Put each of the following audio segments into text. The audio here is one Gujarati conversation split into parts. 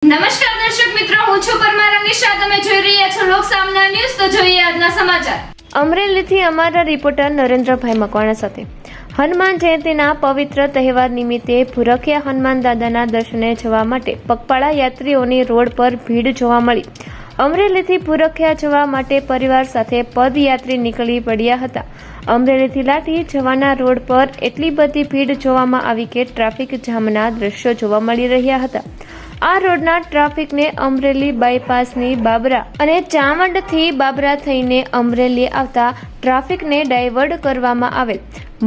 નમસ્કાર દર્શક મિત્રો, હું છું પરમાર અનિશા. તમે જોઈ રહ્યા છો લોકસામના ન્યૂઝ. તો જોઈએ આજના સમાચાર. અમરેલીથી અમારા રિપોર્ટર નરેન્દ્રભાઈ મકવાણા સાથે. હનુમાન જયંતિના પવિત્ર તહેવાર નિમિત્તે ભૂરખિયા હનુમાન દાદાના દર્શને જવા માટે પગપાળા યાત્રીઓની રોડ પર ભીડ જોવા મળી. અમરેલીથી ભૂરખિયા જવા માટે પરિવાર સાથે પદયાત્રી નીકળી પડ્યા હતા. અમરેલીથી લાઠી જવાના રોડ પર એટલી બધી ભીડ જોવામાં આવી કે ટ્રાફિક જામના દ્રશ્યો જોવા મળી રહ્યા હતા. આ રોડના ટ્રાફિકને અમરેલી બાયપાસની બાબરા અને ચાવંડથી બાબરા થઈને અમરેલી આવતા ટ્રાફિકને ડાયવર્ટ કરવામાં આવેલ.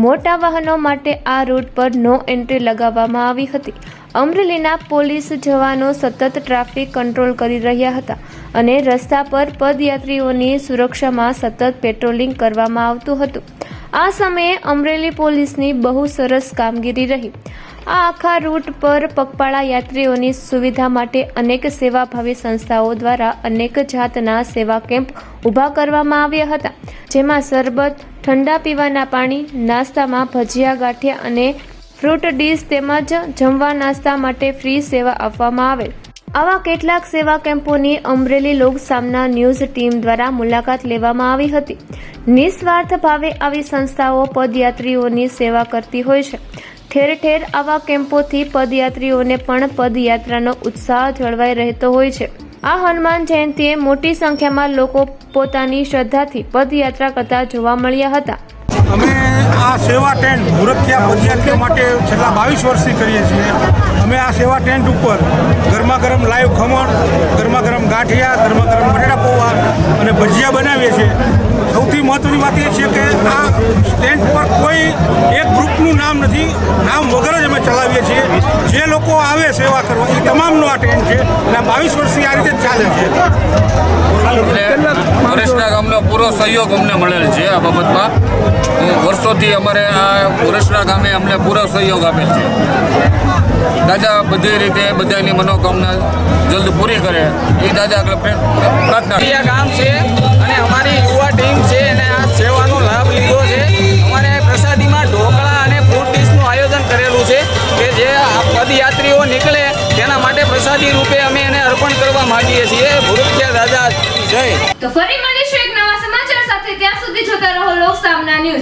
મોટા વાહનો માટે આ રૂટ પર નો એન્ટ્રી લગાવવામાં આવી હતી. અમરેલીના પોલીસ જવાનો સતત ટ્રાફિક કંટ્રોલ કરી રહ્યા હતા અને રસ્તા પર પદયાત્રીઓની સુરક્ષામાં સતત પેટ્રોલિંગ કરવામાં આવતું હતું. આ સમયે અમરેલી પોલીસની બહુ સરસ કામગીરી રહી. આ આખા રૂટ પર પગપાળા યાત્રીઓની સુવિધા માટે અનેક સેવાભાવી સંસ્થાઓ દ્વારા અનેક જાતના સેવા કેમ્પ ઊભા કરવામાં આવ્યા હતા, જેમાં શરબત, ઠંડા પીવાના પાણી, નાસ્તામાં ભજીયા, ગાંઠિયા અને ફ્રૂટ ડીશ તેમજ જમવા નાસ્તા માટે ફ્રી સેવા આપવામાં આવેલ. આવા કેટલાક સેવા કેમ્પોની અમરેલી લોકસામના ન્યૂઝ ટીમ દ્વારા મુલાકાત લેવામાં આવી હતી. નિસ્વાર્થ ભાવે આવી સંસ્થાઓ પદયાત્રીઓની સેવા કરતી હોય છે. ઠેર ઠેર આવા કેમ્પોથી પદયાત્રીઓને પણ પદયાત્રાનો ઉત્સાહ જળવાઈ રહેતો હોય છે. આ હનુમાન જયંતિએ મોટી સંખ્યામાં લોકો પોતાની શ્રદ્ધાથી પદયાત્રા કરતા જોવા મળ્યા હતા. અમે આ સેવા ટેન્ટ ભૂરખિયા પદયાત્રીઓ માટે છેલ્લા 22 વર્ષથી કરીએ છીએ. અમે આ સેવા ટેન્ટ ઉપર ગરમા ગરમ લાઈવ ખમણ, ગરમા ગરમ ગાંઠિયા, ગરમા ગરમ બટાટા પૌવા અને ભજીયા બનાવીએ છીએ. સૌથી મહત્ત્વની વાત એ છે કે આ ટેન્ટ પર કોઈ એક ગ્રુપનું નામ નથી, નામ વગર જ અમે ચલાવીએ છીએ. જે લોકો આવે સેવા કરવા એ તમામનો આ ટેન્ટ છે અને 22 વર્ષથી આ રીતે ચાલે છે. વરેશના ગામનો પૂરો સહયોગ અમને મળેલ છે. આ બાબતમાં વર્ષોથી અમારે આ વરેશના ગામે અમને પૂરો સહયોગ આપેલ છે. દાદા બધી રીતે બધાની મનોકામના જલ્દ પૂરી કરે એ દાદા આગળ પ્રાર્થના. ગામ છે અને અમારી યુવા ટીમ છે અને આ સેવાનો લાભ લીધો છે. અમારે પ્રસાદીમાં ઢોકળા અને ફ્રૂટ ડીશનું આયોજન કરેલું છે કે જે પદયાત્રીઓ નીકળે તેના માટે પ્રસાદી રૂપે અમે એને અર્પણ કરવા માંગીએ છીએ. ભૂરખિયા દાદા જય. તો ફરી મળીશું એક નવા સમાચાર સાથે. ત્યાં સુધી જોતા રહો લોકસામના ન્યૂઝ.